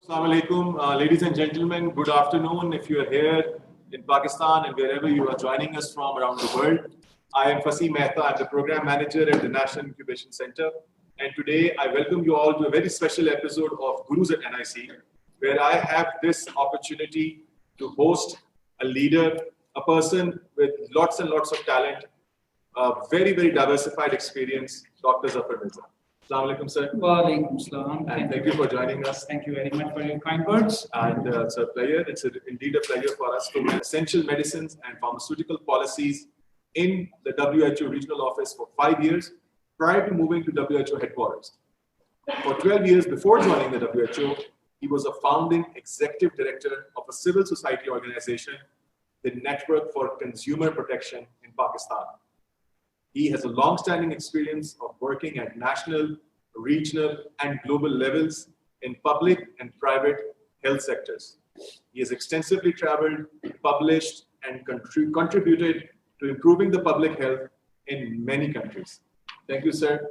Assalamu alaikum, ladies and gentlemen. Good afternoon. If you are here in Pakistan and wherever you are joining us from around the world, I am Fasih Mehta. I'm the program manager at the National Incubation Center. And today I welcome you all to a very special episode of Gurus at NIC, where I have this opportunity to host a leader, a person with lots and lots of talent, a very, very diversified experience, Dr. Zafar Mirza. Assalamu alaikum, sir. Wa alaikum salam. And thank you for joining us. Thank you very much for your kind words. And it's a pleasure. It's indeed a pleasure for us to manage essential medicines and pharmaceutical policies in the WHO regional office for 5 years prior to moving to WHO headquarters. For 12 years before joining the WHO, he was a founding executive director of a civil society organization, the Network for Consumer Protection in Pakistan. He has a long-standing experience of working at national, regional, and global levels in public and private health sectors. He has extensively traveled, published, and contributed to improving the public health in many countries. Thank you, sir.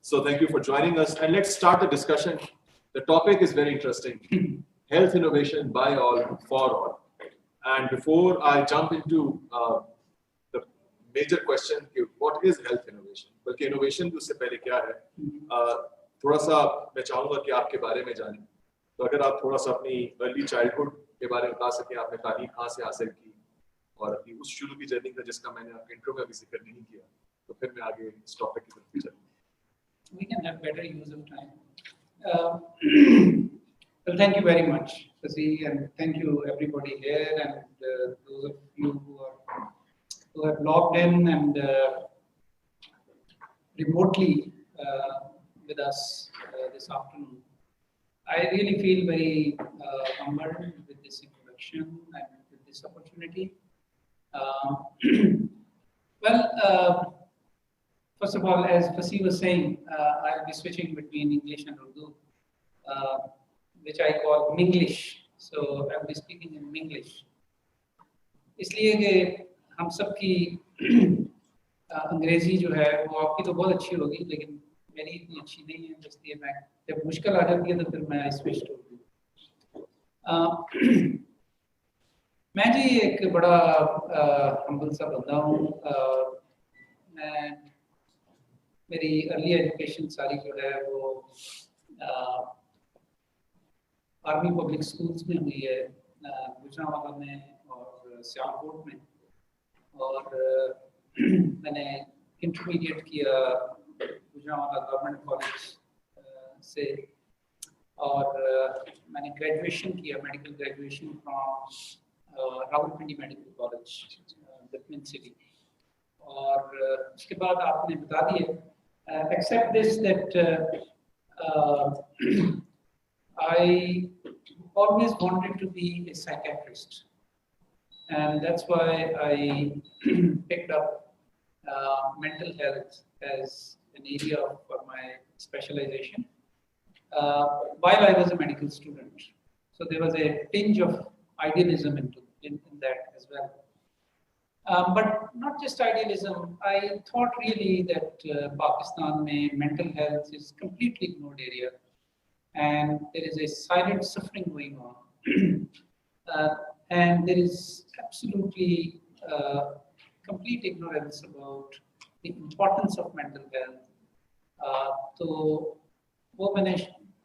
So thank you for joining us. And let's start the discussion. The topic is very interesting. Health innovation by all, for all. And before I jump into major question कि what is health innovation, बल्कि innovation भी उससे पहले क्या है, थोड़ा सा मैं चाहूँगा कि आपके बारे में जानें. तो अगर आप थोड़ा सा अपनी अर्ली चाइल्डहुड के बारे में बता सकें, आपने तालीम कहाँ से हासिल की और अपनी उस शुरू की जर्नी का जिसका मैंने आपके इंट्रो में अभी जिक्र नहीं किया, तो फिर मैं आगे इस टॉपिक की तरफ चलूँ. We can have better use of time. Well, thank you very much, Fasih, and thank you everybody here and those of you who have logged in and remotely with us this afternoon. I really feel very humbled with this introduction and with this opportunity. First of all, as Fasih was saying, I'll be switching between English and Urdu, which I call Minglish. So I'll be speaking in Minglish. इसलिए कि हम सब की अंग्रेजी जो है वो आपकी तो बहुत अच्छी होगी, लेकिन मेरी इतनी अच्छी नहीं है, इसलिए मैं जब मुश्किल आ जाती है तो फिर मैं स्विच करती हूँ. मैं जी एक बड़ा हम्बल सा बंदा हूँ. मैं मेरी अर्ली एजुकेशन सारी जो है वो आर्मी पब्लिक स्कूल्स में हुई है, गुजरांवाला में और सियालकोट में. और मैंने इंटरमीडिएट किया गुजरांवाला गवर्नमेंट कॉलेज से, और मैंने ग्रेजुएशन किया, medical graduation from Rawalpindi medical college दक्षिण सिटी. और उसके बाद आपने बता दिया, accept this that I always wanted to be a psychiatrist. And that's why I picked up mental health as an area for my specialization while I was a medical student. So there was a tinge of idealism in that as well. But not just idealism, I thought really that Pakistan mein mental health is completely ignored area, and there is a silent suffering going on. And there is absolutely complete ignorance about the importance of mental health. तो वो मैंने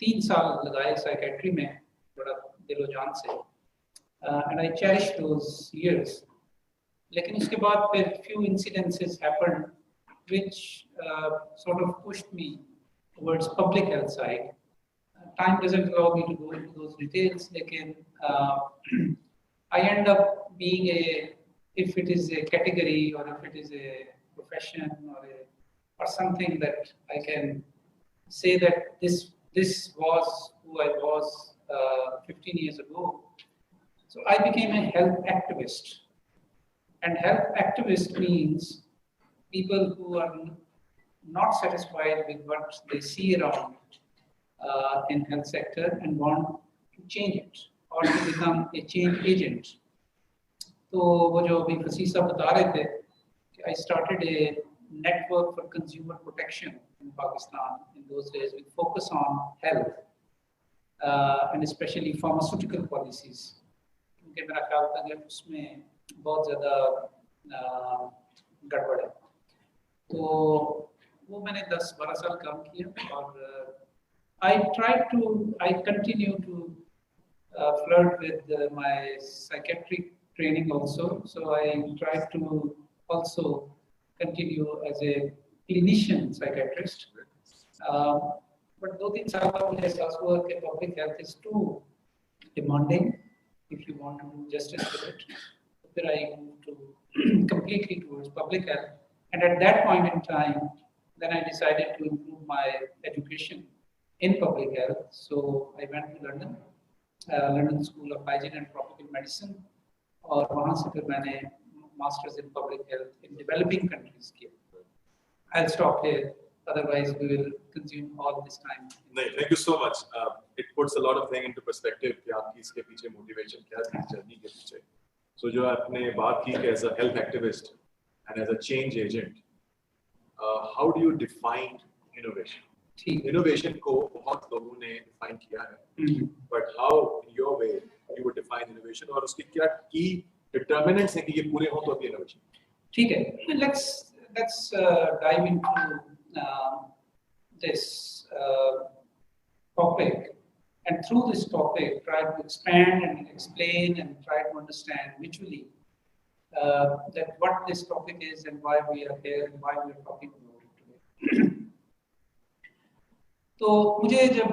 3 साल लगाए psychiatry में बड़ा दिलो जान से, and I cherish those years. लेकिन उसके बाद फिर few incidences happened which sort of pushed me towards public health side. Time doesn't allow me to go into those details, लेकिन I end up being if it is a category or if it is a profession or something that I can say that this was who I was 15 years ago. So I became a health activist. And health activist means people who are not satisfied with what they see around in health sector and want to change it or to become a change agent. तो वो जो अभी फसीह साहब बता रहे थे कि I started a network for consumer protection in Pakistan in those days with focus on health. and especially pharmaceutical policies, क्योंकि मेरा ख्याल था कि उसमें बहुत ज़्यादा गड़बड़ है। तो वो मैंने 10-12 साल काम किया और I continue to flirt with my psychiatric training also. So I try to also continue as a clinician psychiatrist. But 2-3 साल बाद मुझे एहसास हुआ कि public health is too demanding if you want to do justice with it. So then I moved to completely towards public health. And at that point in time, then I decided to improve my education in public health. So I went to London, London School of Hygiene and Tropical Medicine, और वहाँ से फिर मैंने masters in public health in developing countries किया. I'll stop here. Otherwise, we will consume all this time. नहीं, thank you so much. It puts a lot of things into perspective कि आपकी इसके पीछे motivation क्या थी जर्नी के पीछे. So जो आपने बात की कि as a health activist and as a change agent, how do you define innovation? Innovation को बहुत लोगों ने define किया है. But how, in your way, you would define innovation और उसकी क्या key determinants हैं कि ये पूरे हों तो अभी innovation. ठीक है. Let's dive into this topic, and through this topic try to expand and explain and try to understand mutually that what this topic is and why we are here and why we are talking about it today. तो मुझे जब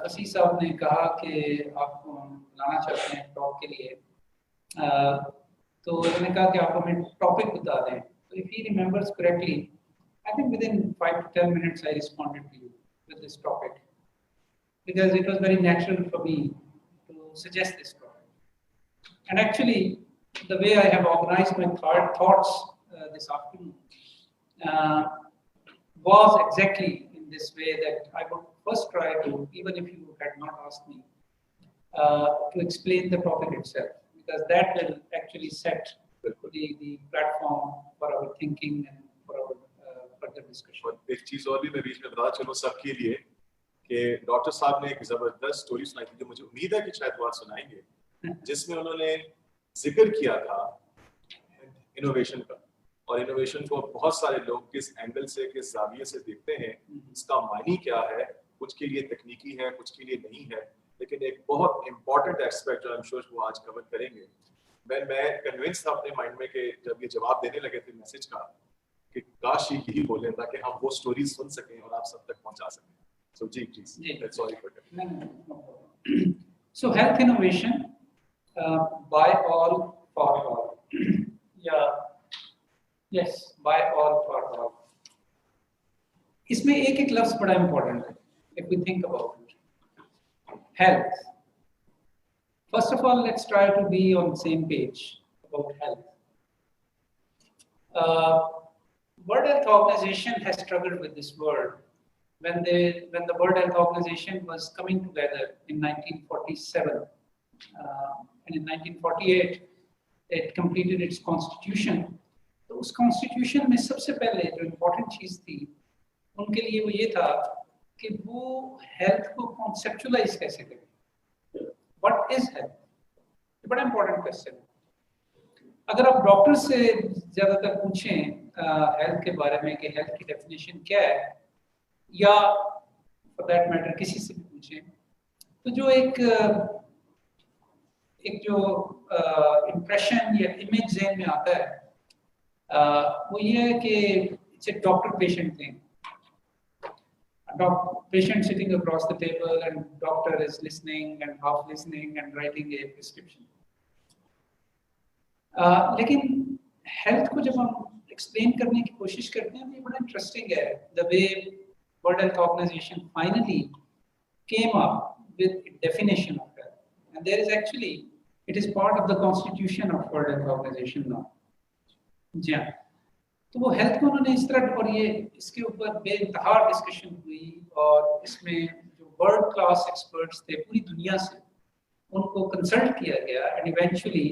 फसीह साहब ने कहा कि आपको लाना चाहते हैं टॉक के लिए, तो मैंने कहा कि आप हमें टॉपिक बता दें. So if he remembers correctly, I think within 5 to 10 minutes I responded to you with this topic because it was very natural for me to suggest this topic. And actually, the way I have organized my thoughts this afternoon was exactly in this way that I would first try to, even if you had not asked me, to explain the topic itself, because that will actually set the platform for our thinking and for our further discussion. और एक चीज और भी मैं बीच में बता चलूं सबके लिए कि डॉक्टर साहब ने एक जबरदस्त स्टोरी सुनाई थी जो मुझे उम्मीद है कि शायद वो आज सुनाएंगे, जिसमें उन्होंने जिक्र किया था इनोवेशन का. और इनोवेशन को बहुत सारे लोग किस एंगल से, किस जाविये से देखते हैं, इसका मायने क्या है, कुछ के लिए तकनीकी है, कुछ के लिए नहीं है. लेकिन एक बहुत इंपॉर्टेंट एस्पेक्ट जो आई एम श्योर वो आज कवर करेंगे. मैं कन्विंस था अपने माइंड में कि जब ये जवाब देने लगे थे मैसेज का कि काश यही बोलें ताकि हम वो स्टोरी सुन सकें और आप सब तक पहुंचा सकें. So जी please. Sorry for that. No. So health innovation by all for all. Yes, by all for all. इसमें एक लफ्ज बड़ा important है. If we think about it, health. First of all, let's try to be on the same page about health. World Health Organization has struggled with this word. When the World Health Organization was coming together in 1947, and in 1948 it completed its constitution. तो उस constitution में सबसे पहले जो important चीज थी उनके लिए वो ये था कि वो health को conceptualize कैसे करें. What is health? बड़ा important question. अगर आप डॉक्टर से ज्यादातर पूछें हेल्थ के बारे में कि हेल्थ की डेफिनेशन क्या है, या फॉर दैट मैटर किसी से भी पूछें, तो जो एक जो इम्प्रेशन या इमेज ज़हन में आता है वो ये है कि it's a doctor patient thing. Patient sitting across the table and doctor is listening and half listening and writing a prescription. लेकिन हेल्थ को जब हम एक्सप्लेन करने की कोशिश करते हैं तो ये बड़ा इंटरेस्टिंग है. The way World Health Organization finally came up with a definition of health, and there is actually it is part of the constitution of World Health Organization now. जी हाँ. तो वो हेल्थ को उन्होंने इस तरह, और ये इसके ऊपर बेइंतहा डिस्कशन हुई और इसमें जो वर्ल्ड क्लास एक्सपर्ट्स थे पूरी दुनिया से उनको कंसल्ट किया गया and eventually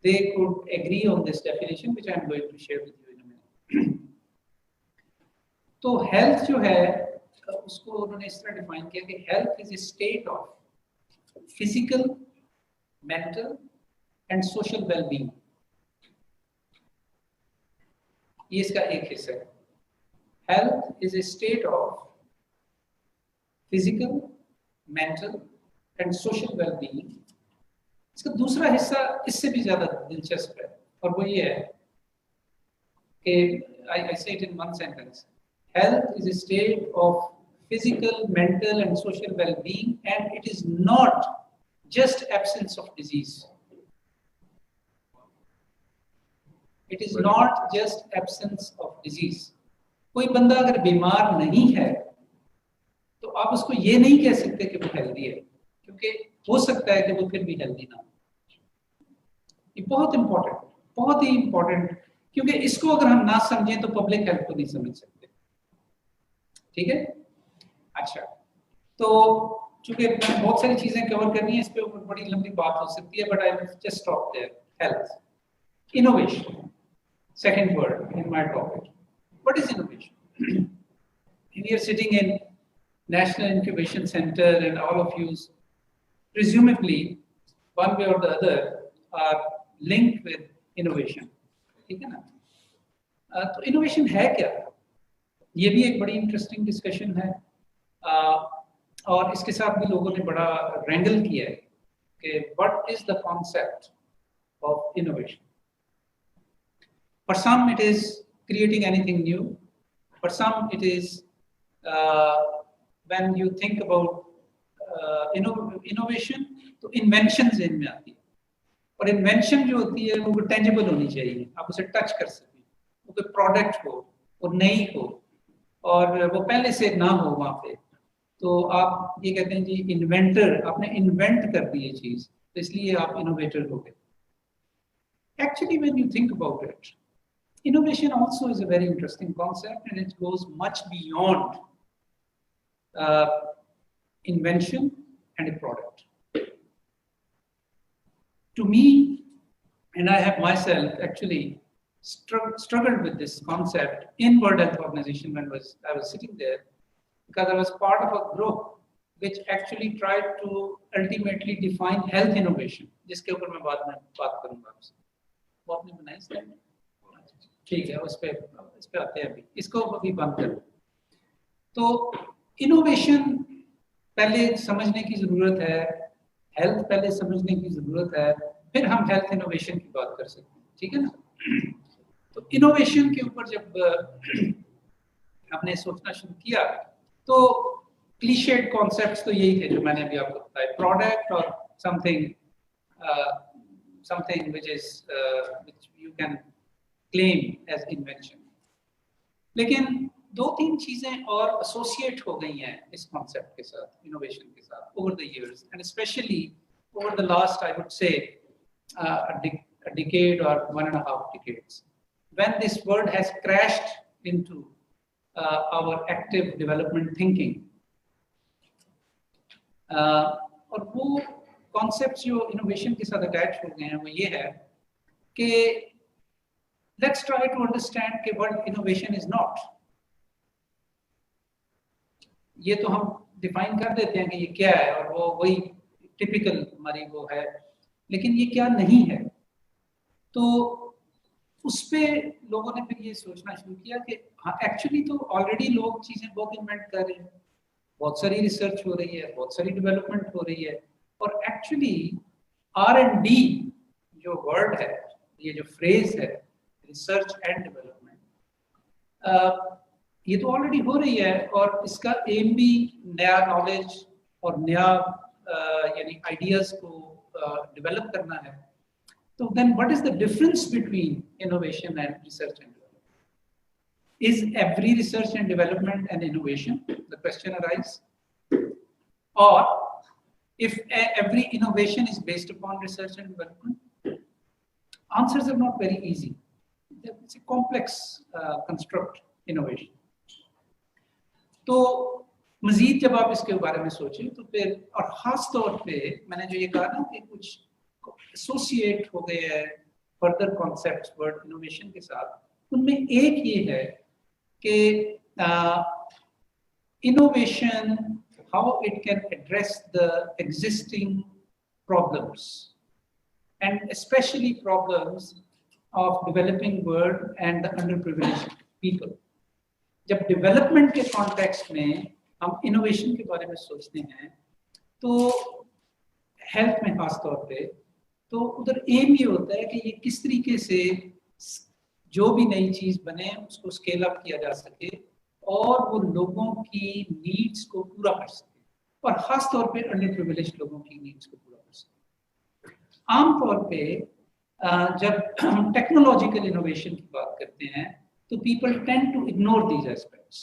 they could agree on this definition which I am going to share with you in a minute. तो हेल्थ जो है उसको उन्होंने इस तरह डिफाइन किया कि health is a state of physical, mental and social wellbeing. ये इसका एक हिस्सा है। Health is a state of physical, mental and social wellbeing. इसका दूसरा हिस्सा इससे भी ज्यादा दिलचस्प है, और वो ये है कि I say it in one sentence. Health is a state of physical, mental and social well-being, and it is not just absence of disease. It is not just absence of disease. कोई बंदा अगर बीमार नहीं है तो आप उसको ये नहीं कह सकते कि वो हेल्दी है, क्योंकि हो सकता है कि वो फिर भी हेल्दी ना हो। ये बहुत ही इंपॉर्टेंट, क्योंकि इसको अगर हम ना समझें तो पब्लिक हेल्थ को नहीं समझ सकते। ठीक है, अच्छा, तो चूंकि मैंने बहुत सारी चीजें कवर करनी है, इस पे ऊपर बड़ी लंबी बात हो सकती है, but I will just stop there. Health, innovation, second word in my topic. What is innovation? We are sitting in National Incubation Center, and all of you, presumably, one way or the other, are linked with innovation. ठीक है ना? तो innovation है क्या? ये भी एक बड़ी interesting discussion है, और इसके साथ भी लोगों ने बड़ा wrangle किया है कि what is the concept of innovation? For some, it is creating anything new. For some, it is when you think about innovation, तो invention ज़हन में आती है, और invention जो होती है वो tangible होनी चाहिए, आप उसे touch कर सकें, वो कोई product हो, वो नई हो, और वो पहले से ना हो वहाँ पे, तो आप ये कहते हैं जी inventor, आपने invent कर दी ये चीज़, तो इसलिए आप innovator हो गए। Actually, when you think about it, innovation also is a very interesting concept, and it goes much beyond invention and a product. To me, and I have myself actually struggled with this concept in World Health Organization when I was sitting there, because I was part of a group which actually tried to ultimately define health innovation, जिसके ऊपर मैं बाद में बात करूँगा आपसे। वो आपने बनाई स्लाइड? ठीक है, इस पे आते हैं, अभी इसको अभी बंद करो। तो इनोवेशन पहले समझने की जरूरत है, हेल्थ पहले समझने की जरूरत है, फिर हम हेल्थ इनोवेशन की बात कर सकते हैं। ठीक है ना? तो इनोवेशन के ऊपर जब आपने सोचना शुरू किया, तो क्लीशेड कॉन्सेप्ट्स तो यही थे जो मैंने अभी आपको बताया, प्रोडक्ट और something which you can claim as invention. लेकिन दो तीन चीजें और एसोसिएट हो गई हैं इस कॉन्सेप्ट के साथ, इनोवेशन के साथ, over the years, and especially over the last, I would say, a decade or 1.5 decades, when this word has crashed into our active development thinking. और वो कॉन्सेप्ट्स जो इनोवेशन के साथ अटैच हो गए हैं वो ये है कि let's try to understand कि what innovation is not. ये तो हम डिफाइन कर देते हैं कि ये क्या है, और वो वही टिपिकल हमारी वो है, लेकिन ये क्या नहीं है। तो उस पे लोगों ने फिर ये सोचना शुरू किया कि हाँ, एक्चुअली तो ऑलरेडी लोग चीजें बहुत इन्वेंट कर रहे हैं, बहुत सारी रिसर्च हो रही है, बहुत सारी डेवलपमेंट हो रही है, और एक्चुअली R&D जो वर्ड है, ये जो फ्रेज है, रिसर्च एंड डेवलपमेंट, ये तो ऑलरेडी हो रही है, और इसका एम भी नया नॉलेज और नया यानी आइडियाज को डेवलप करना है। तो then what is the difference between innovation and research and development? Is every research and development an innovation? The question arise. और if every innovation is based upon research and development? Answers are not very easy. It's a complex construct, innovation. तो मजीद जब आप इसके बारे में सोचें तो फिर, और खास तौर पे मैंने जो ये कहा ना कि कुछ एसोसिएट हो गए हैं फर्दर कॉन्सेप्ट्स वर्ड इनोवेशन के साथ, उनमें एक ये है कि innovation, how it can address the existing problems, and especially problems of developing world and the underprivileged people. जब डेवलपमेंट के कॉन्टेक्स्ट में हम इनोवेशन के बारे में सोचते हैं तो हेल्थ में खास तौर पे तो उधर एम ये होता है कि ये किस तरीके से जो भी नई चीज बने उसको स्केल अप किया जा सके और वो लोगों की नीड्स को पूरा कर सके और खास तौर पे अंडर प्रिविलेज्ड लोगों की नीड्स को पूरा कर सके। आमतौर पे जब हम टेक्नोलॉजिकल इनोवेशन की बात करते हैं तो people tend to ignore these aspects.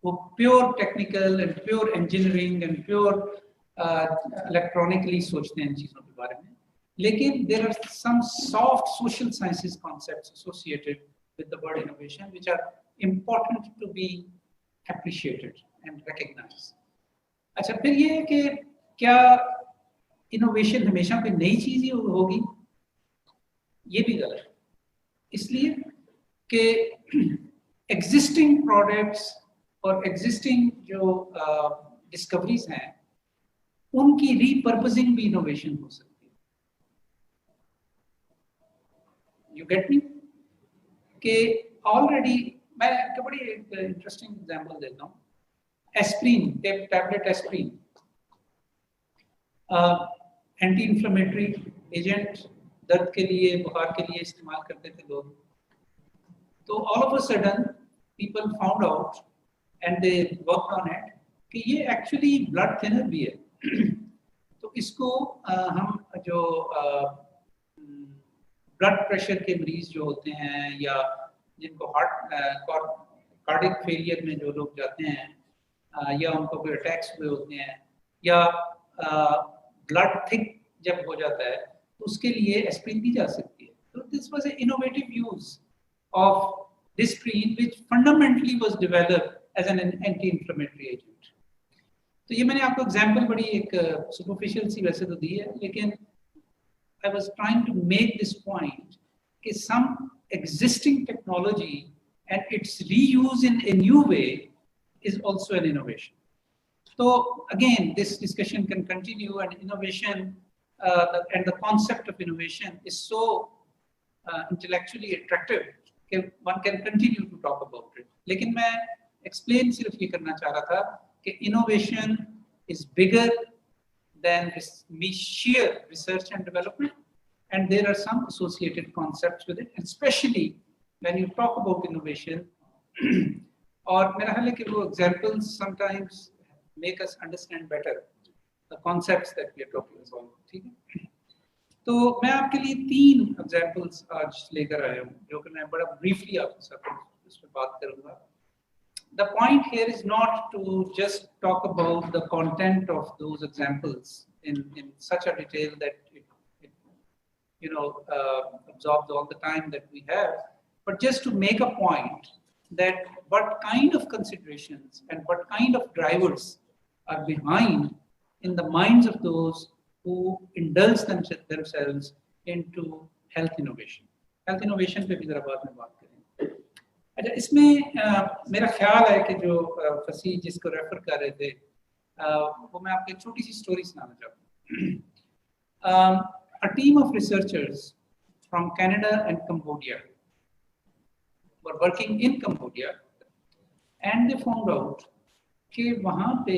वो pure technical and pure engineering and pure electronically सोचते हैं इन चीजों के बारे में, लेकिन there are some soft social sciences concepts associated with the word innovation which are important to be appreciated and recognised. अच्छा, फिर ये है कि क्या इनोवेशन हमेशा कोई नई चीज ही होगी? ये भी गलत है, इसलिए कि एग्जिस्टिंग प्रोडक्ट्स और एग्जिस्टिंग जो डिस्कवरीज हैं उनकी रीपर्पजिंग भी इनोवेशन हो सकती है। You get me? कि ऑलरेडी मैं एक बड़ी इंटरेस्टिंग एग्जांपल देता हूँ। Aspirin, tablet aspirin, anti inflammatory agent, दर्द के लिए, बुखार के लिए इस्तेमाल करते थे लोग। तो all of a sudden people found out and they worked on it कि ये एक्चुअली ब्लड थिनर भी है। तो इसको हम जो ब्लड प्रेशर के मरीज जो होते हैं या जिनको कार्डियक फेलियर में जो लोग जाते हैं या उनको कोई अटैक्स हुए होते हैं या ब्लड थिक जब हो जाता है तो उसके लिए एस्प्रिन दी जा सकती है। तो this was an innovative use of Disprin which fundamentally was developed as an anti inflammatory agent. तो ये मैंने आपको एग्जांपल बड़ी एक सुपरफिशियल सी वैसे तो दी है, लेकिन I was trying to make this point कि some existing technology and its reuse in a new way is also an innovation. So again, this discussion can continue, and innovation and the concept of innovation is so intellectually attractive that one can continue to talk about it. लेकिन मैं explain सिर्फ ये करना चाह रहा था कि innovation is bigger than sheer research and development, and there are some associated concepts with it, especially when you talk about innovation. और मेरा ख्याल है कि वो examples sometimes make us understand better the concepts that we are talking about. ठीक है? तो मैं आपके लिए 3 examples आज लेकर आया हूँ जो कि मैं बड़ा briefly आपके साथ इस पर बात करूँगा। The point here is not to just talk about the content of those examples in such a detail that it absorbs all the time that we have, but just to make a point that what kind of considerations and what kind of drivers are behind in the minds of those who indulge themselves into health innovation. Health innovation पे भी जरा बाद में बात करेंगे। अच्छा, इसमें मेरा ख्याल है कि जो फसी जिसको रेफर कर रहे थे वो मैं आपको एक छोटी सी स्टोरी सुनाना चाहता हूँ। A team of researchers from Canada and Cambodia were working in Cambodia, and they found out कि वहाँ पे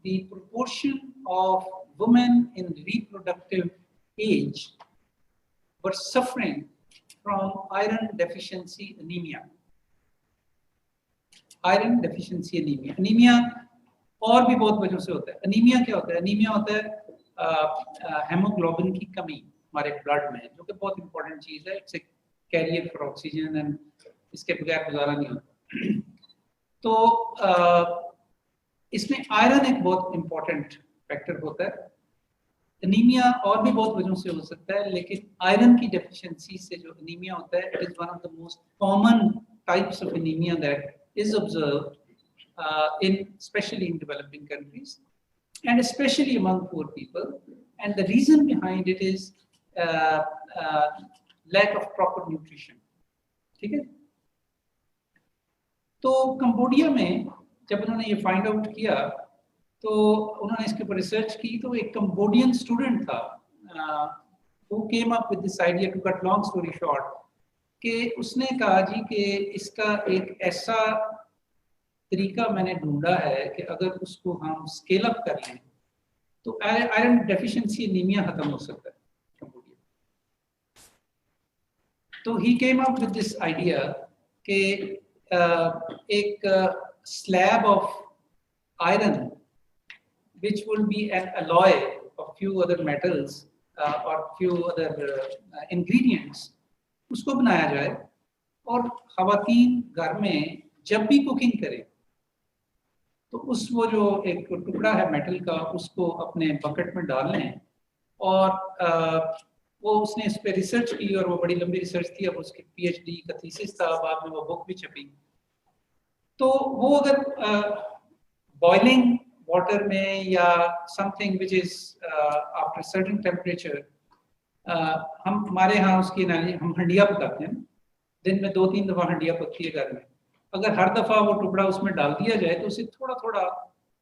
the proportion of women in reproductive age were suffering from iron deficiency anemia. Iron deficiency anemia. Anemia और भी बहुत वजहों से होता है। अनीमिया क्या होता है? अनीमिया होता है हेमोग्लोबिन की कमी हमारे ब्लड में, जो कि बहुत इंपॉर्टेंट चीज है। It's a carrier for oxygen and इसके बगैर गुजारा नहीं होता। तो इसमें आयरन एक बहुत इंपॉर्टेंट फैक्टर होता है। अनीमिया और भी बहुत वजहों से हो सकता है, लेकिन आयरन की डेफिशिएंसी से जो अनीमिया होता है, it is one of the most common types of anaemia that is observed especially in developing countries and especially among poor people, and the reason behind it is lack of proper nutrition. ठीक है? तो Cambodia में जब उन्होंने ये find out किया तो उन्होंने इसके ऊपर रिसर्च की। तो एक कंबोडियन स्टूडेंट था who came up with this idea, to cut long story short, कि उसने कहा जी कि इसका एक ऐसा तरीका मैंने ढूंढा है कि अगर उसको हम स्केल अप कर लें तो आयरन डेफिशिएंसी एनीमिया खत्म हो सकता है कंबोडिया। तो he came up with this idea कि एक slab of iron which will be an alloy of few other metals or few other ingredients, उसको बनाया जाए और ख़वातीन घर में जब भी कुकिंग करें तो उस वो जो एक टुकड़ा है मेटल का उसको अपने बकेट में डाल लें। और वो उसने इस पर रिसर्च की और वो बड़ी लंबी रिसर्च थी, अब उसकी PhD का थीसिस था, बाद में वो बुक भी छपी। तो वो अगर बॉइलिंग वाटर में या something which is after certain temperature, हम हमारे यहाँ उसकी हम हंडिया पकाते हैं, दिन में 2-3 दफ़ा हंडिया पकती है घर में। अगर हर दफ़ा वो टुकड़ा उसमें डाल दिया जाए तो उसे थोड़ा थोड़ा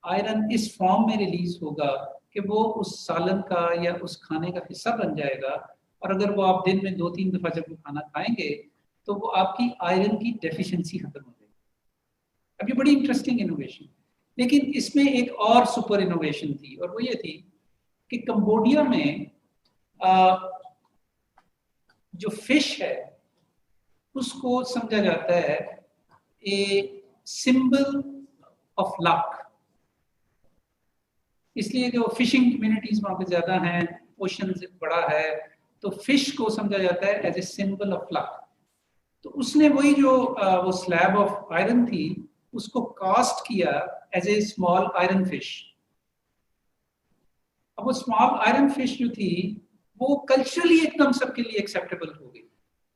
आयरन इस फॉर्म में रिलीज होगा कि वो उस सालन का या उस खाने का हिस्सा बन जाएगा। और अगर वो आप दिन में 2-3 दफ़ा जब वो खाना खाएंगे तो वो आपकी आयरन की डेफिशिएंसी खत्म हो जाएगी। अब ये बड़ी इंटरेस्टिंग इनोवेशन। लेकिन इसमें एक और सुपर इनोवेशन थी और वो ये थी कि कंबोडिया में जो फिश है उसको समझा जाता है ए सिंबल ऑफ लक, इसलिए कि वो फिशिंग कम्युनिटीज वहां पे ज्यादा हैं, ओशन बड़ा है, तो फिश को समझा जाता है as a symbol of luck. तो उसने वही जो वो स्लैब ऑफ आयरन थी उसको कास्ट किया as a small iron fish. अब वो स्मॉल आयरन फिश जो थी वो कल्चरली एकदम सबके लिए एक्सेप्टेबल हो गई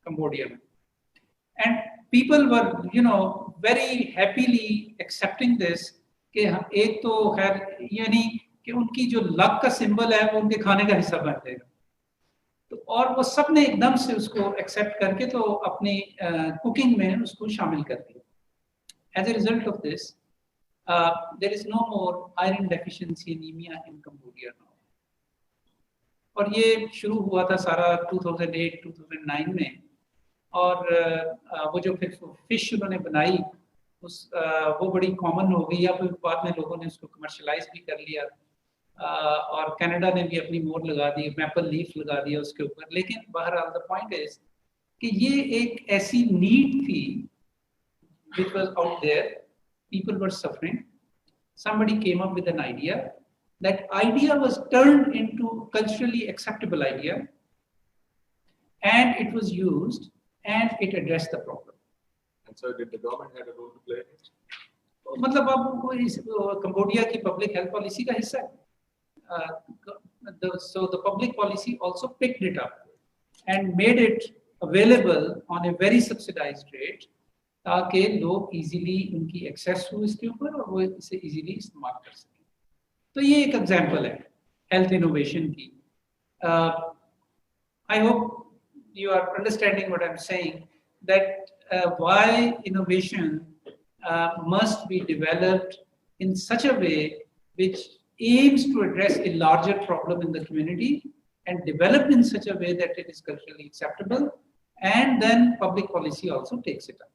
कंबोडिया में, and people were very happily accepting this कि एक तो खैर यानी कि उनकी जो लक का सिंबल है वो उनके खाने का हिस्सा बन जाएगा। तो और वो सब ने एकदम से उसको एक्सेप्ट करके तो अपनी कुकिंग में उसको शामिल कर दिया। As a result of this, there is no more iron deficiency anemia in Cambodia now. और ये शुरू हुआ था सारा 2008-2009 में, और वो जो फिर फिश उन्होंने बनाई वो बड़ी कॉमन हो गई, या फिर बाद में लोगों ने उसको कमर्शलाइज भी कर लिया, और कनाडा ने भी अपनी मोहर लगा दी, मैपल लीफ लगा दिया उसके ऊपर। लेकिन बहरहाल द पॉइंट इज कि ये एक ऐसी नीड थी which was out there, people were suffering, somebody came up with an idea, that idea was turned into culturally acceptable idea and it was used and it addressed the problem. And so did the government have a role to play? मतलब अब Cambodia की public health policy का हिस्सा है। So the public policy also picked it up and made it available on a very subsidized rate, ताकि लोग easily उनकी access हो इसके ऊपर और वो इसे इजीली इस्तेमाल कर सकें। तो ये एक एग्जांपल है हेल्थ इनोवेशन की। I hope you are understanding what I am saying, that why innovation must be developed in such a way which aims to address a larger problem in the community and developed in such a way that it is culturally acceptable, and then public policy also takes it up.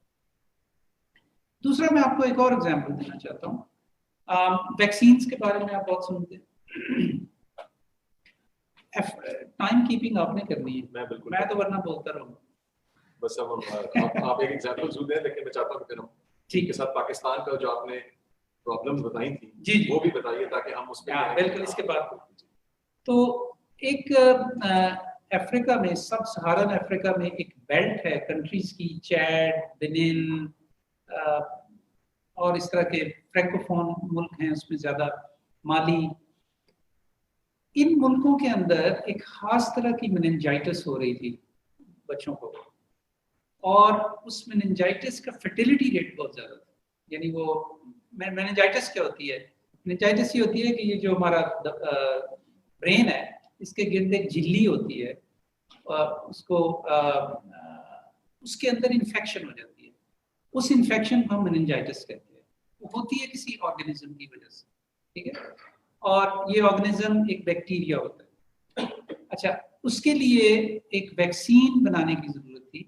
दूसरा मैं आपको एक और example देना चाहता हूँ। Vaccines के बारे में आप बहुत सुनते हैं, टाइम कीपिंग आपने करनी है, मैं तो वरना बोलता रहूँगा। बस अब आप एक एग्जांपल जरूर दें, लेकिन मैं चाहता हूँ कि हम ठीक के साथ पाकिस्तान का जो आपने प्रॉब्लम्स बताई थी जी वो भी बताइए ताकि हम उस पर बिल्कुल इसके बाद। तो एक अफ्रीका में, सब सहारन अफ्रीका में एक बेल्ट है कंट्रीज की, चैड, बेनिन और इस तरह के फ्रैंकोफोन मुल्क हैं, उसमें ज्यादा माली। इन मुल्कों के अंदर एक खास तरह की मेनिंजाइटिस हो रही थी बच्चों को, और उस मेनिंजाइटिस का फर्टिलिटी रेट बहुत ज्यादा था। यानी वो मेनिंजाइटिस क्या होती है? मेनिंजाइटिस ये होती है कि ये जो हमारा ब्रेन है इसके गिर्द एक झिल्ली होती है, उसको उसके अंदर इन्फेक्शन हो जाती है, उस इन्फेक्शन को हम मेनिंजाइटिस कहते हैं। होती है किसी ऑर्गेनिज्म की वजह से, ठीक है, और ये ऑर्गेनिज्म एक बैक्टीरिया होता है। अच्छा, उसके लिए एक वैक्सीन बनाने की जरूरत थी,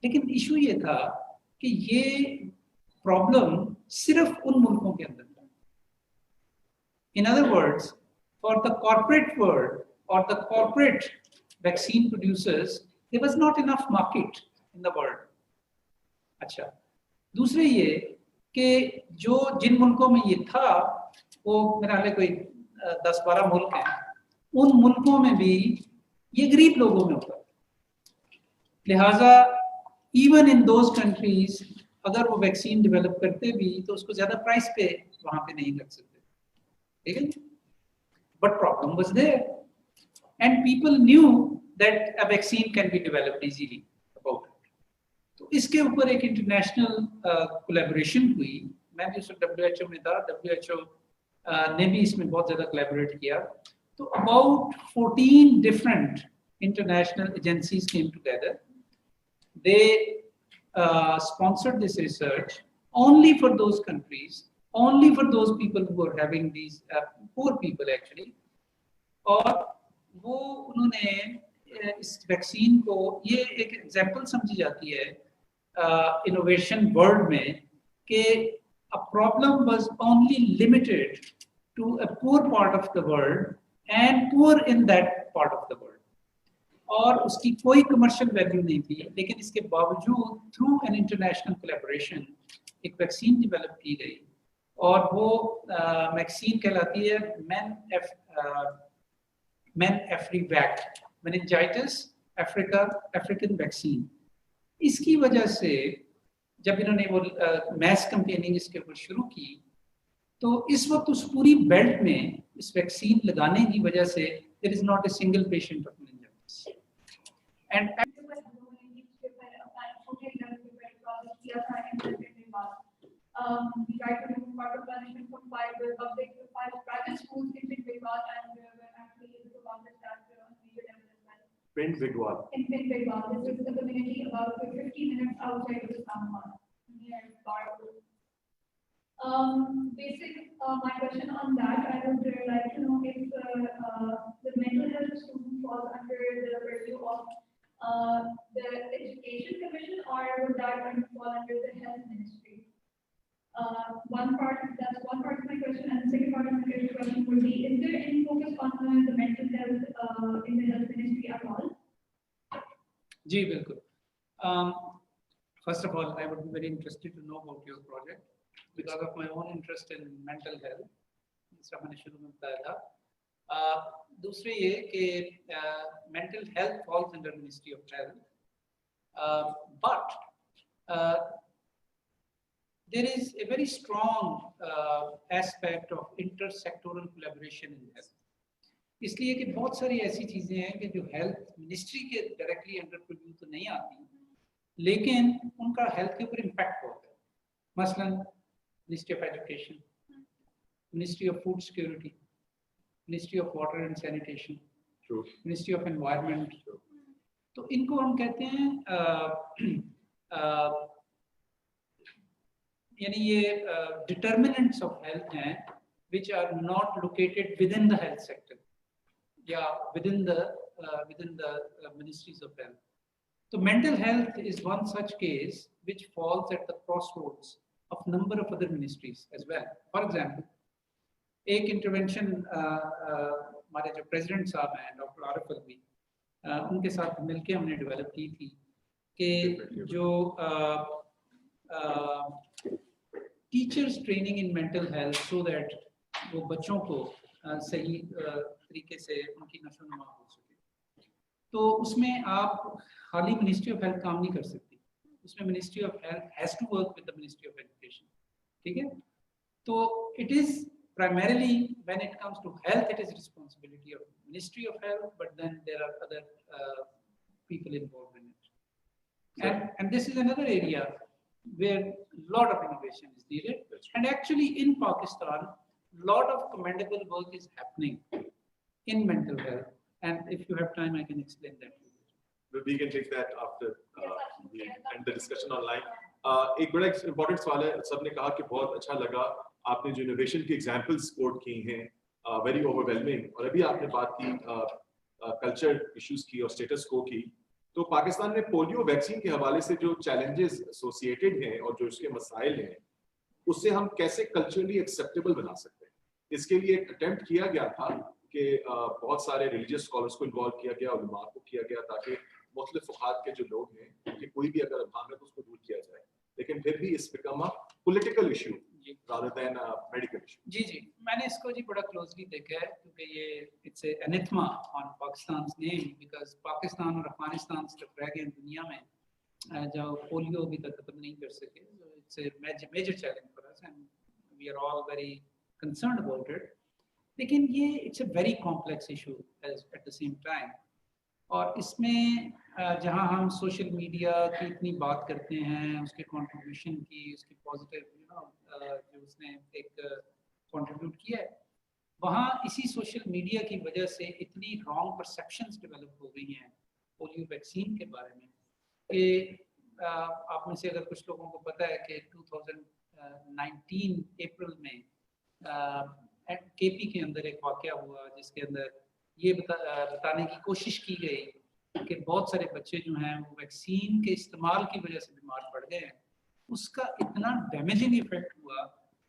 लेकिन इशू ये था कि ये प्रॉब्लम सिर्फ उन मुल्कों के अंदर था। In other words, for the corporate world और the corporate vaccine producers, there was not enough market in the world. अच्छा, दूसरे ये कि जो जिन मुल्कों में ये था वो मेरा ख्याल है कोई 10-12 मुल्क हैं, उन मुल्कों में भी ये गरीब लोगों में होता, लिहाजा इवन इन दोज कंट्रीज अगर वो वैक्सीन डेवलप करते भी तो उसको ज्यादा प्राइस पे वहां पे नहीं लग सकते, ठीक है, but problem was there and people knew that a vaccine can be developed easily about it. तो इसके ऊपर एक इंटरनेशनल कोलैबोरेशन हुई। मैं भी उस WHO में था, WHO ने भी इसमें बहुत ज्यादा कोलैबोरेट किया। तो about 14 different international agencies came together. They sponsored this research only for those countries, only for those people who are having these poor people actually. और वो उन्होंने इस वैक्सीन को, ये एक एग्जांपल समझी जाती है इनोवेशन वर्ल्ड में कि a problem was only limited to a poor part of the world and poor in that part of the world. और उसकी कोई कमर्शियल वैल्यू नहीं थी, लेकिन इसके बावजूद थ्रू एन इंटरनेशनल कोलैबोरेशन एक वैक्सीन डेवलप की गई और वो वैक्सीन कहलाती है मेनिनएफ्रीवैक, मेनिंजाइटिस अफ्रीकन वैक्सीन। इसकी वजह से जब इन्होंने वो मैस कैंपेनिंग इसके ऊपर शुरू की तो इस वक्त उस पूरी बेल्ट में इस वैक्सीन लगाने की वजह से there is not a single patient of meningitis. And we try to remove part of punishment from 5 public to 5 private schools in Bidwal, and we were actually able to accomplish that on major level as well. Pind Bidwal. In Pind Bidwal, this is the community about 15 minutes outside of Islamabad, near Barpur. My question on that, I would like to know if the mental health student falls under the purview of the Education Commission, or would that fall under the Health Ministry? That's one part of my question, and the second part of my question would be: is there any focus on the mental health in the Health Ministry at all? जी बिल्कुल. First of all, I would be very interested to know about your project because of my own interest in mental health. इसका मैंने शुरू में बताया था. दूसरे ये कि mental health falls under Ministry of Health, but there is a very strong aspect of intersectoral collaboration in health. इसलिए कि बहुत सारी ऐसी चीजें हैं कि जो हेल्थ मिनिस्ट्री के डायरेक्टली अंडर प्रिव्यू तो नहीं आती, लेकिन उनका हेल्थ के ऊपर इम्पैक्ट होता है. मसलन ministry of education, ministry of food security, ministry of water and sanitation, ministry of environment. तो इनको हम कहते हैं यानी ये डिटर्मिनेंट्स ऑफ हेल्थ हैं which are not located within the health sector, within the ministries of health. So mental health is one such case which falls at the crossroads of number of other ministries as well. For example, एक intervention हमारे जो president साहब हैं doctor Arif Alvi, उनके साथ मिलके हमने develop की थी कि जो teachers training in mental health so that वो बच्चों को सही तरीके से उनकी नशोनुमा हो सके. तो उसमें आप खाली मिनिस्ट्री ऑफ हेल्थ काम नहीं कर सकती, उसमें ministry of health has to work with the ministry of education. ठीक है, तो it is primarily when it comes to health, it is responsibility of Ministry of Health, but then there are other people involved in it. And this is another area where a lot of innovation is needed. And actually in Pakistan, a lot of commendable work is happening in mental health. And if you have time, I can explain that to you. We can take that after we end the discussion online. एक बड़ा important सवाल है, सबने कहा कि बहुत अच्छा लगा आपने जो इनोवेशन की एग्जांपल्स कोट की हैं, वेरी ओवरवेलमिंग, और अभी आपने बात की कल्चर इश्यूज की और स्टेटस को की। तो पाकिस्तान में पोलियो वैक्सीन के हवाले से जो चैलेंजेस एसोसिएटेड हैं और जो उसके मसाइल हैं, उससे हम कैसे कल्चरली एक्सेप्टेबल बना सकते हैं, इसके लिए एक अटेम्प्ट किया गया था कि बहुत सारे रिलीजियस स्कॉलर्स को इन्वॉल्व किया गया, उलमा को किया गया, ताकि मुख्तलिफ फ़ुक़ाहात के जो लोग हैं उनकी कोई भी अगर अभाव है तो उसको दूर किया जाए। लेकिन फिर भी is become a political issue rather than a medical issue. जी, मैंने इसको जी बड़ा क्लोजली देखा है, क्योंकि ये it's anathema on Pakistan's name, because Pakistan और अफगानिस्तान सिर्फ रह गए दुनिया में जो पोलियो अभी तक खत्म नहीं कर सके। It's a major challenge for us and we are all very concerned about it. लेकिन ये it's a very complex issue at the same time, और इसमें जहां हम सोशल मीडिया की इतनी बात करते हैं, उसके कंट्रीब्यूशन की, उसकी पॉजिटिव जो उसने एक कंट्रीब्यूट किया है, वहाँ इसी सोशल मीडिया की वजह से इतनी रॉन्ग परसेप्शंस डेवलप हो गई हैं पोलियो वैक्सीन के बारे में कि आप में से अगर कुछ लोगों को पता है कि 2019 अप्रैल में केपी के अंदर एक वाकया हुआ, जिसके अंदर ये बताने की कोशिश की गई कि बहुत सारे बच्चे जो हैं वो वैक्सीन के इस्तेमाल की वजह से बीमार पड़ गए हैं। उसका इतना डैमेजिंग इफेक्ट हुआ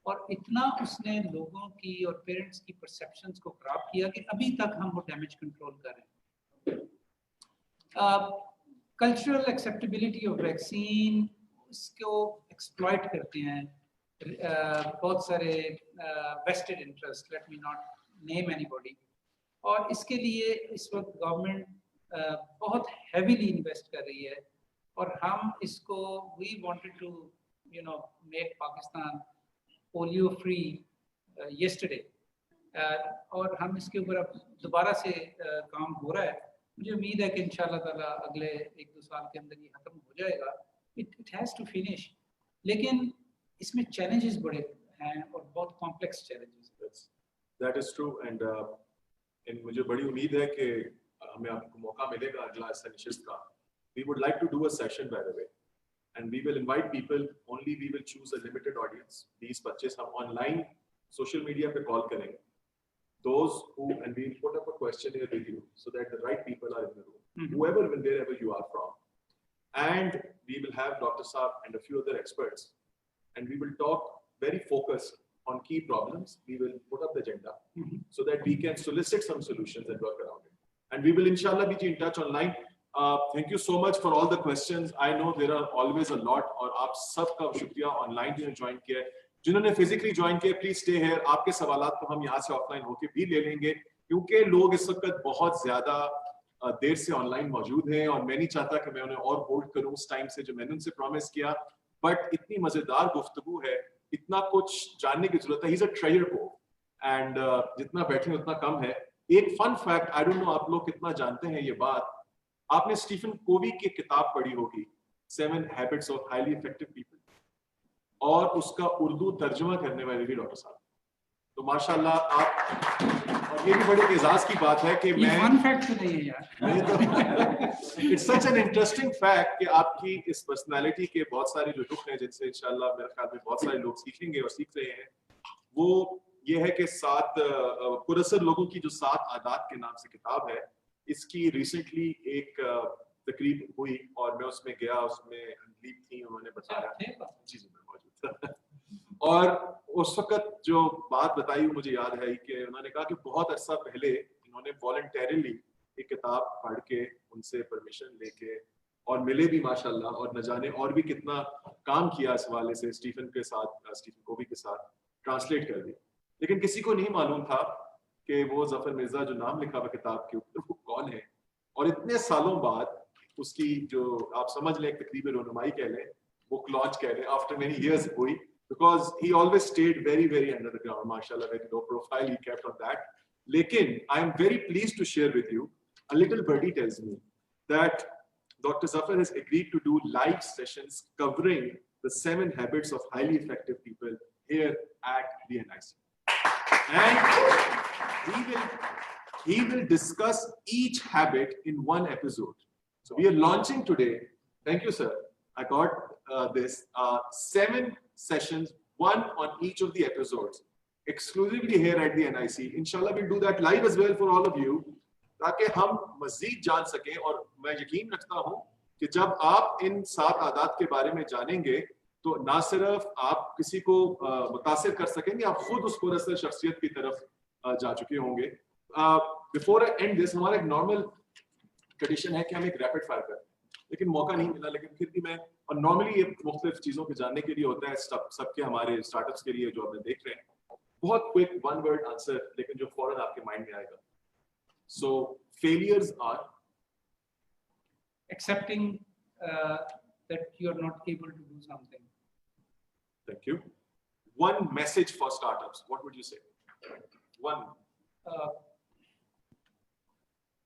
और इतना उसने लोगों की और पेरेंट्स की परसेप्शंस को खराब किया कि अभी तक हम वो डैमेज कंट्रोल कर रहे हैं। कल्चरल एक्सेप्टेबिलिटी ऑफ वैक्सीन, इसको एक्सप्लॉइट करते हैं बहुत सारे vested interest, let me not name anybody, और इसके लिए इस वक्त गवर्नमेंट बहुत हैवीली इन्वेस्ट कर रही है, और हम इसको we wanted to make Pakistan polio free yesterday, और हम इसके ऊपर अब दोबारा से काम हो रहा है। मुझे उम्मीद है कि इंशाल्लाह ताला अगले 1-2 साल के अंदर ये खत्म हो जाएगा। इट हैज़ टू फिनिश, लेकिन इसमें चैलेंजेस बड़े हैं और बहुत complex challenges. That is true, and मुझे बड़ी उम्मीद है कि हमें आपको मौका मिलेगा अगला ऐसा निशिस्त का। We would like to do a session, by the way, and we will invite people. Only we will choose a limited audience. 20-25 हम online social media पे call करेंगे. Those who, and we will put up a questionnaire with you so that the right people are in the room, whoever and wherever you are from. And we will have Dr. Saab and a few other experts, and we will talk very focused on key problems. We will put up the agenda so that we can solicit some solutions and work around it. And we will inshallah be in touch online. Thank you so much for all the questions. I know there are always a lot, और आप सबका शुक्रिया online जिन्होंने join किया है, जिन्होंने physically join किया, please stay here. आपके सवालात को हम यहाँ से ऑफलाइन होके भी ले लेंगे, क्योंकि लोग इस वक्त बहुत ज्यादा देर से ऑनलाइन मौजूद हैं, और मैं नहीं चाहता कि मैं उन्हें और होल्ड करूं उस टाइम से जो मैंने उनसे प्रॉमिस किया। बट इतनी मजेदार गुफ्तगू है, इतना कुछ जानने की जरूरत है। He is a treasure trove, and जितना बैठे उतना कम है। एक fun fact, I don't know आप लोग कितना जानते हैं ये बात, आपने स्टीफन कोवी की किताब पढ़ी होगी 7 habits of highly effective people, और उसका उर्दू तर्जुमा करने वाले भी डॉक्टर साहब। तो माशाल्लाह आप, और ये भी बड़े एजाज की बात है कि मैं फन फैक्ट नहीं है यार, it's such an interesting fact कि आपकी इस पर्सनालिटी के बहुत सारे जो रुख हैं, जिनसे इंशाल्लाह मेरे ख्याल में बहुत सारे लोग सीखेंगे और सीख रहे हैं, वो ये है कि 7 पुरअसर लोगों की जो 7 आदात के नाम से किताब है, इसकी रिसेंटली एक तकरीब हुई और मैं उसमें गया, उसमें अनलीप थी, उन्होंने बताया, जी मैं मौजूद था, और उस वक्त जो बात बताई मुझे याद है कि उन्होंने कहा कि बहुत अरसा पहले इन्होंने वॉलंटरीली एक किताब पढ़ के उनसे परमिशन लेके और मिले भी माशाल्लाह, और न जाने और भी कितना काम किया इस वाले से स्टीफन के साथ, स्टीफन कोवी के साथ ट्रांसलेट कर दी। लेकिन किसी को नहीं मालूम था कि वो जफर मिर्जा जो नाम लिखा हुआ किताब के ऊपर वो कौन है, और इतने सालों बाद उसकी जो आप समझ लें तकरीब रोनुमाई कह लें, बुक लॉन्च कह लें, आफ्टर मेनी इयर्स हुई, because he always stayed very under the ground, mashallah, very low profile he kept on that. Lekin I am very pleased to share with you, a little birdie tells me that Dr. Zafar has agreed to do live sessions covering the 7 habits of highly effective people here at BNIC, and he will discuss each habit in one episode. So we are launching today. Thank you, sir. I got this 7 sessions, one on each of the episodes, exclusively here at the NIC. Inshallah, we'll do that live as well for all of you, ताकि हम मज़ीद जान सकें. और मैं यकीन रखता हूँ कि जब आप इन 7 आदात के बारे में जानेंगे तो ना सिर्फ आप किसी को मुतासिर कर सकेंगे, आप खुद उस पुरअसर शख्सियत की तरफ जा चुके होंगे. बिफोर आई एंड दिस, हमारा एक नॉर्मल ट्रेडिशन है कि हम एक रैपिड फायर करें, लेकिन मौका नहीं मिला. लेकिन फिर भी मैं, और नॉर्मली ये मुख्तलिफ चीज़ों के जानने के लिए होता है, सबके हमारे स्टार्टअप्स के लिए जो हमें देख रहे हैं, बहुत क्विक 1 वर्ड आंसर, लेकिन जो फौरन आपके माइंड में आएगा. So failures are accepting that you are not able to do something. Thank you. One message for startups, what would you say? One.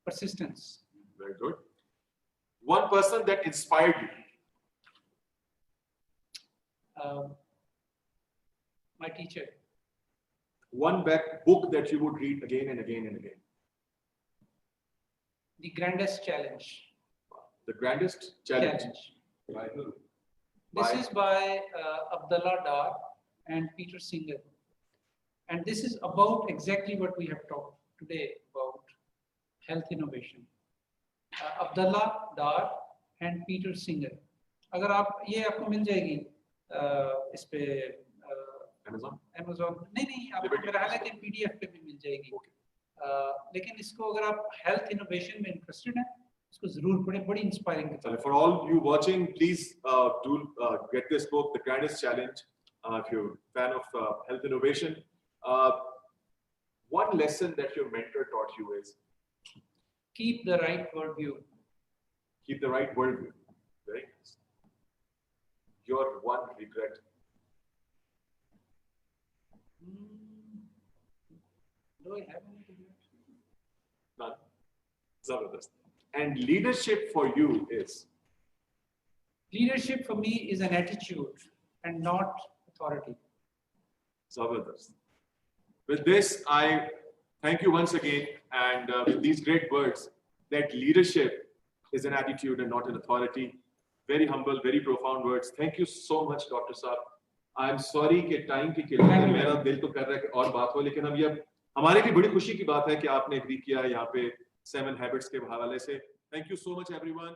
Persistence. Very good. One person that inspired you. My teacher. One book that you would read again and again and again. The Grandest Challenge. The Grandest Challenge. By who? This is by Abdullah Dar and Peter Singer. And this is about exactly what we have talked today about health innovation. Abdullah Dar and Peter Singer. अगर आप ये आपको मिल जाएगी इस पे Amazon नहीं आपको मेरा हाल है कि PDF पे भी मिल जाएगी. लेकिन इसको अगर आप हेल्थ इनोवेशन में इंटरेस्टेड हैं, इसको जरूर पढ़ें, बड़ी इंस्पायरिंग किताब है. For all you watching, please do get this book, The Grandest Challenge, if you're a fan of health innovation. One lesson that your mentor taught you is keep the right worldview. Keep the right worldview. Very nice. Your one regret. Do I have any regret? None. Zabardast. And leadership for you is? Leadership for me is an attitude and not authority. Zabardast. With this, I thank you once again, and with these great words, that leadership is an attitude and not an authority. Very humble, very profound words. Thank you so much, Dr. Saab. I'm sorry कि time की किल्लत है, मेरा दिल तो कर रहा है कि और बात हो, लेकिन अब ये हमारे भी बड़ी खुशी की बात है कि आपने एग्री किया यहाँ पे 7 हैबिट्स के हवाले से. Thank you so much, everyone.